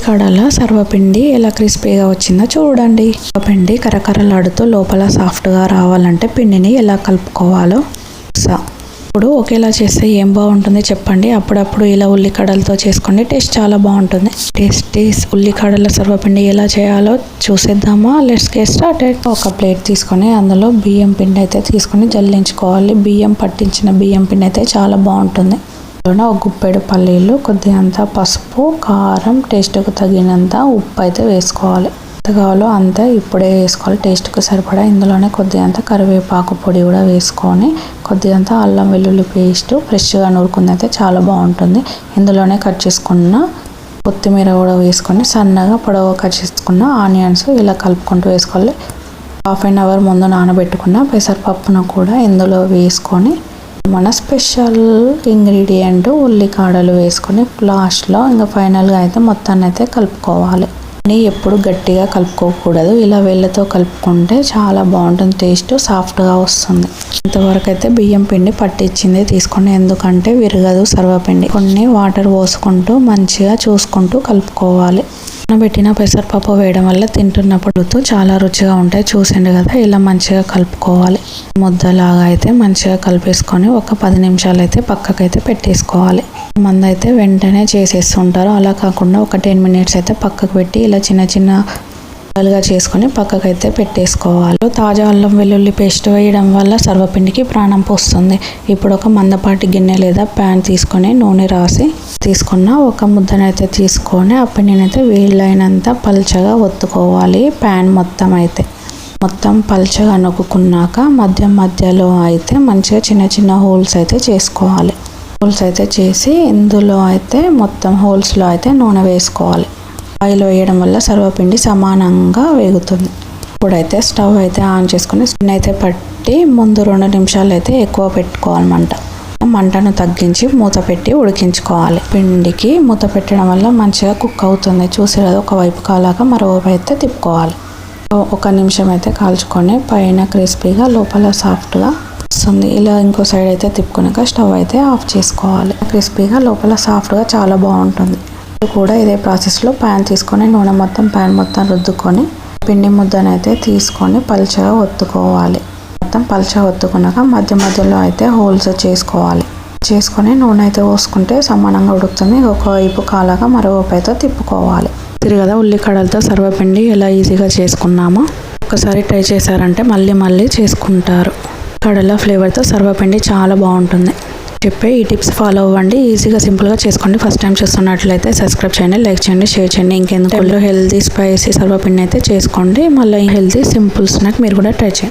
కడల సర్వపిండి ఎలా క్రిస్పీగా వచ్చిందో చూడండి. సర్వపిండి కరకరలాడుతూ లోపల సాఫ్ట్గా రావాలంటే పిండిని ఎలా కలుపుకోవాలో ఇప్పుడు ఒకేలా చేస్తే ఏం బాగుంటుంది చెప్పండి. అప్పుడప్పుడు ఇలా ఉల్లికడలతో చేసుకోండి, టేస్ట్ చాలా బాగుంటుంది. టేస్టీ ఉల్లికడల సర్వపిండి ఎలా చేయాలో చూసేద్దామా? Let's get started. ఒక ప్లేట్ తీసుకొని అందులో బియ్యం పిండి అయితే తీసుకొని జల్లించుకోవాలి. బియ్యం పట్టించిన బియ్యం పిండి అయితే చాలా బాగుంటుంది. ఒక గుప్పెడు పల్లీలు, కొద్దిగంత పసుపు, కారం, టేస్ట్కు తగినంత ఉప్పు అయితే వేసుకోవాలి. ఎంత కావాలో అంతే ఇప్పుడే వేసుకోవాలి, టేస్ట్కు సరిపడా. ఇందులోనే కొద్దిగంత కరివేపాకు పొడి కూడా వేసుకొని కొద్దిగంత అల్లం వెల్లుల్లి పేస్ట్ ఫ్రెష్గా నూరుకుంది అయితే చాలా బాగుంటుంది. ఇందులోనే కట్ చేసుకున్న కొత్తిమీర కూడా వేసుకొని సన్నగా పొడవుగా కట్ చేసుకున్న ఆనియన్స్ ఇలా కలుపుకుంటూ వేసుకోవాలి. హాఫ్ అన్ అవర్ ముందు నానబెట్టుకున్న పెసరపప్పును కూడా ఇందులో వేసుకొని మన స్పెషల్ ఇంగ్రీడియంట్ ఉల్లికాడలు వేసుకొని లాస్ట్లో ఇంకా ఫైనల్గా అయితే మొత్తాన్ని అయితే కలుపుకోవాలి. ఎప్పుడు గట్టిగా కలుపుకోకూడదు, ఇలా వేళ్ళతో కలుపుకుంటే చాలా బాగుంటుంది, టేస్ట్ సాఫ్ట్గా వస్తుంది. ఇంతవరకు అయితే బియ్యం పిండి పట్టించింది తీసుకోండి, ఎందుకంటే విరగదు సర్వపిండి. కొన్ని వాటర్ పోసుకుంటూ మంచిగా చూసుకుంటూ కలుపుకోవాలి. పెట్టిన పెసరపప్పు వేయడం వల్ల తింటున్నప్పుడు చాలా రుచిగా ఉంటాయి. చూసిండు కదా, ఇలా మంచిగా కలుపుకోవాలి. ముద్దలాగా అయితే మంచిగా కలిపేసుకొని ఒక 10 నిమిషాలు అయితే పక్కకైతే పెట్టేసుకోవాలి. మంది అయితే వెంటనే చేసేస్తుంటారు, అలా కాకుండా ఒక 10 మినిట్స్ అయితే పక్కకు పెట్టి ఇలా చిన్న చిన్న గా చేసుకొని పక్కకైతే పెట్టేసుకోవాలి. తాజా అల్లం వెల్లుల్లి పేస్ట్ వేయడం వల్ల సర్వపిండికి ప్రాణం పోస్తుంది. ఇప్పుడు ఒక మందపాటి గిన్నె లేదా ప్యాన్ తీసుకొని నూనె రాసి తీసుకున్న ఒక ముద్దనైతే తీసుకొని ఆ పిండినైతే వీలైనంత పల్చగా ఒత్తుకోవాలి. ప్యాన్ మొత్తం పల్చగా నొక్కున్నాక మధ్యలో అయితే మంచిగా చిన్న చిన్న హోల్స్ అయితే చేసుకోవాలి. హోల్స్ అయితే చేసి ఇందులో అయితే మొత్తం హోల్స్లో అయితే నూనె వేసుకోవాలి. ఆయిల్ వేయడం వల్ల సర్వపిండి సమానంగా వేగుతుంది. ఇప్పుడైతే స్టవ్ అయితే ఆన్ చేసుకుని స్పిన్ అయితే పట్టి ముందు 2 నిమిషాలు అయితే ఎక్కువ పెట్టుకోవాలన్నమాట. మంటను తగ్గించి మూత పెట్టి ఉడికించుకోవాలి. పిండికి మూత పెట్టడం వల్ల మంచిగా కుక్ అవుతుంది. చూసి కదా, ఒకవైపు కాలాక మరోవైపు అయితే తిప్పుకోవాలి. 1 నిమిషం అయితే కాల్చుకొని పైన క్రిస్పీగా లోపల సాఫ్ట్గా వస్తుంది. ఇలా ఇంకో సైడ్ అయితే తిప్పుకున్నాక స్టవ్ అయితే ఆఫ్ చేసుకోవాలి. క్రిస్పీగా లోపల సాఫ్ట్గా చాలా బాగుంటుంది. కూడా ఇదే ప్రాసెస్లో ప్యాన్ తీసుకొని నూనె ప్యాన్ మొత్తం రుద్దుకొని పిండి ముద్దనైతే తీసుకొని పల్చగా ఒత్తుకోవాలి. మొత్తం పల్చగా ఒత్తుకున్నాక మధ్యలో అయితే హోల్స్ చేసుకొని నూనె అయితే పోసుకుంటే సమానంగా ఉడుకుతుంది. ఒకవైపు కాలాక మరోవైపు అయితే తిప్పుకోవాలి. కదా, ఉల్లికడలతో సర్వపిండి ఎలా ఈజీగా చేసుకున్నామో ఒకసారి ట్రై చేశారంటే మళ్ళీ చేసుకుంటారు. కడల ఫ్లేవర్తో సర్వపిండి చాలా బాగుంటుంది. చెప్పే ఈ టిప్స్ ఫాలో అవ్వండి, ఈజీగా సింపుల్గా చేసుకోండి. ఫస్ట్ టైం చూస్తున్నట్లయితే సబ్స్క్రైబ్ చేయండి, లైక్ చేయండి, షేర్ చేయండి. ఇంకెందుకు హెల్తీ స్పైసీ సర్వపిండి అయితే చేసుకోండి. మళ్ళీ హెల్తీ సింపుల్ స్నాక్ మీరు కూడా ట్రై చేయండి.